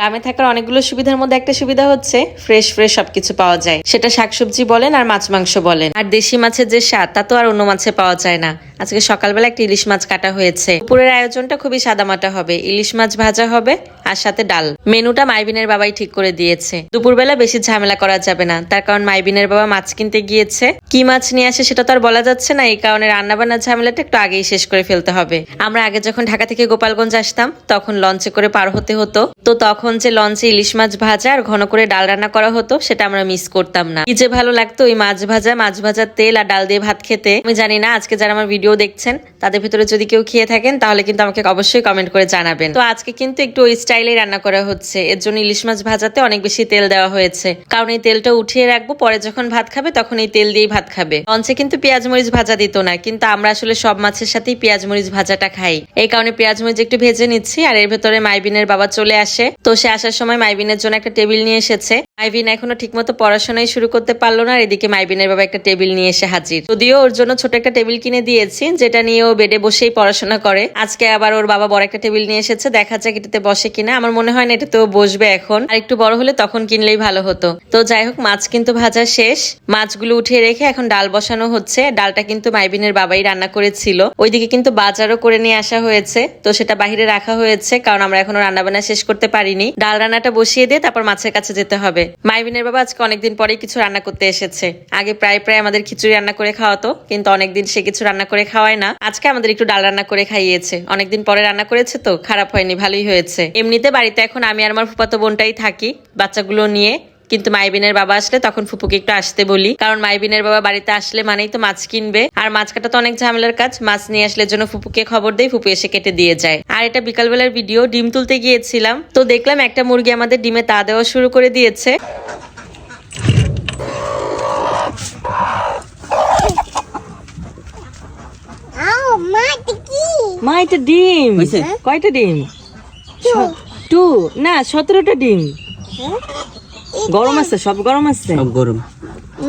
গ্রামে থাকার অনেকগুলো সুবিধার মধ্যে একটা সুবিধা হচ্ছে ফ্রেশ সবকিছু পাওয়া যায়, সেটা শাকসবজি বলেন আর মাছ মাংস বলেন। আর দেশি মাছের যে স্বাদ তা তো আর অন্য মাছে পাওয়া যায় না। আজকে সকালবেলা একটা ইলিশ মাছ কাটা হয়েছে। দুপুরের আয়োজনটা খুবই সাদামাটা হবে, ইলিশ মাছ ভাজা হবে আর সাথে ডাল। মেনুটা মাইবিনের বাবাই ঠিক করে দিয়েছে। দুপুরবেলা বেশি ঝামেলা করা যাবে না, তার কারণ মাইবিনের বাবা মাছ কিনতে গিয়েছে। কি মাছ নিয়ে আসে সেটা তো আর বলা যাচ্ছে না, এই কারণে রান্নাবান্নার ঝামেলাটা একটু আগেই শেষ করে ফেলতে হবে। আমরা আগে যখন ঢাকা থেকে গোপালগঞ্জ আসতাম তখন লঞ্চে করে পার হতে হতো, তো তখন যে লঞ্চে ইলিশ মাছ ভাজা আর ঘন করে ডাল রান্না করা হতো সেটা আমরা মিস করতাম না। কি যে ভালো লাগতো ওই মাছ ভাজার তেল আর ডাল দিয়ে ভাত খেতে। আমি জানি না আজকে যারা আমার ভিডিও দেখছেন তাদের ভিতরে যদি কেউ খেয়ে থাকেন তাহলে কিন্তু আমাকে অবশ্যই কমেন্ট করে জানাবেন। তো আজকে কিন্তু একটু ওই স্টাইলে রান্না করা হচ্ছে, এর জন্য ইলিশ মাছ ভাজাতে অনেক বেশি তেল দেওয়া হয়েছে, কারণ এই তেলটা উঠিয়ে রাখবো, পরে যখন ভাত খাবে তখন এই তেল দিয়েই ভাত খাবে। লঞ্চে কিন্তু পেঁয়াজ মরিচ ভাজা দিত না, কিন্তু আমরা আসলে সব মাছের সাথেই পেঁয়াজ মরিচ ভাজাটা খাই, এই কারণে পেঁয়াজ মরিচ একটু ভেজে নিচ্ছি। আর এর ভেতরে মাইবিনের বাবা চলে আসে, তো সে আসার সময় মাইবিনের জন্য একটা টেবিল নিয়ে এসেছে। মাইবিন এখনো ঠিকমতো পড়াশোনাই শুরু করতে পারলো না, আর এদিকে মাইবিনের বাবা একটা টেবিল নিয়ে এসে হাজির। যদিও ওর জন্য ছোট একটা টেবিল কিনে দিয়েছি, যেটা নিয়ে ও বেডে বসেই পড়াশোনা করে। আজকে আবার ওর বাবা বড় একটা টেবিল নিয়ে এসেছে, দেখা যাক এটাতে বসে কিনা। আমার মনে হয় না এটাতেও বসবে এখন, আর একটু বড় হলে তখন কিনলেই ভালো হতো। তো যাই হোক, মাছ কিন্তু ভাজা শেষ, মাছগুলো উঠিয়ে রেখে এখন ডাল বসানো হচ্ছে। ডালটা কিন্তু মাইবিনের বাবাই রান্না করেছিল। ওইদিকে কিন্তু বাজারও করে নিয়ে আসা হয়েছে, তো সেটা বাহিরে রাখা হয়েছে, কারণ আমরা এখনো রান্নাবান্না শেষ করতে পারিনি। ডাল রান্নাটা বসিয়ে দিয়ে তারপর মাছের কাছে যেতে হবে। মাইবিনের বাবা আজকে অনেকদিন পরেই কিছু রান্না করতে এসেছে। আগে প্রায় আমাদের খিচুড়ি রান্না করে খাওয়াতো, কিন্তু অনেকদিন সে কিছু রান্না করে খাওয়ায় না। আজকে আমাদের একটু ডাল রান্না করে খাইয়েছে, অনেকদিন পরে রান্না করেছে, তো খারাপ হয়নি, ভালোই হয়েছে। এমনিতে বাড়িতে এখন আমি আর আমার ফুফাতো বোনটাই থাকি বাচ্চাগুলো নিয়ে, কিন্তু মাইবিনের বাবা আসলে তখন ফুপুকে একটু আসতে বলি, কারণ মাইবিনের বাবা বাড়িতে আসলে মানেই তো মাছ কিনবে, আর মাছ কাটা তো অনেক ঝামেলার কাজ। মাছ নিয়ে আসলে জন্য ফুপুকে খবর দেয়, ফুপু এসে কেটে দিয়ে যায়। আর এটা বিকালবেলার ভিডিও, ডিম তুলতে গিয়েছিলাম, তো দেখলাম একটা মুরগি আমাদের ডিমে তা দেওয়া শুরু করে দিয়েছে। মা এটা ডিম কয়টা ডিম? 2 না 17টা ডিম। গরম আছে, সব গরম আছে, সব গরম।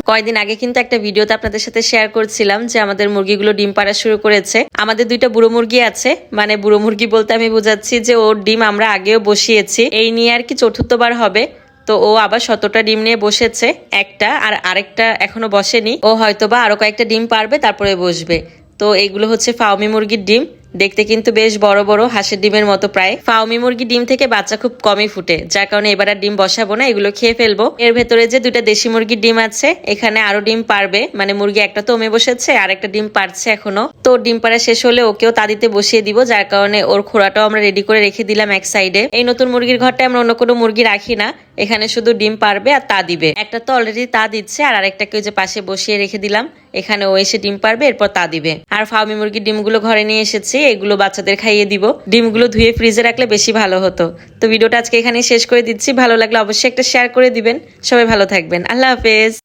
কয়েকদিন আগে কিন্তু একটা ভিডিওতে আপনাদের সাথে শেয়ার করছিলাম যে আমাদের মুরগিগুলো ডিম পাড়া শুরু করেছে। আমাদের 2টা বুড়ো মুরগি আছে, মানে বুড়ো মুরগি বলতে আমি বোঝাচ্ছি যে ওর ডিম আমরা আগেও বসিয়েছি, এই নিয়ে আর কি 4র্থবার হবে। তো ও আবার 17টা ডিম নিয়ে বসেছে, একটা আর আরেকটা এখনো বসেনি। ও হয়তোবা আরো কয়েকটা ডিম পারবে তারপরে বসবে। তো এইগুলো হচ্ছে ফাউমি মুরগির ডিম, দেখতে কিন্তু বেশ বড় বড় হাঁসের ডিমের মতো প্রায়। ফাউমি মুরগি ডিম থেকে বাচ্চা খুব কমই ফুটে, যার কারণে এবার আর ডিম বসাবো না, এগুলো খেয়ে ফেলবো। এর ভেতরে যে 2টা দেশি মুরগির ডিম আছে, এখানে আরো ডিম পারবে, মানে মুরগি একটা তো ওমে বসেছে আর একটা ডিম পারছে এখনো। তো ডিম পাড়া শেষ হলে ওকেও তা দিতে বসিয়ে দিব, যার কারণে ওর খোড়াটাও আমরা রেডি করে রেখে দিলাম এক সাইডে। এই নতুন মুরগির ঘরটা আমরা অন্য কোনো মুরগি রাখি না, এখানে শুধু ডিম পারবে আর তা দিবে। একটা তো অলরেডি তা দিচ্ছে, আর আরেকটাকে যে পাশে বসিয়ে রেখে দিলাম, এখানে ও এসে ডিম পারবে, এরপর তা দিবে। আর ফাউমি মুরগির ডিমগুলো ঘরে নিয়ে এসেছি, এগুলো বাচ্চাদের খাইয়ে দিব। ডিমগুলো ধুয়ে ফ্রিজে রাখলে বেশি ভালো হতো। তো ভিডিওটা আজকে এখানেই শেষ করে দিচ্ছি, ভালো লাগলে অবশ্যই একটা শেয়ার করে দিবেন। সবাই ভালো থাকবেন, আল্লাহ হাফেজ।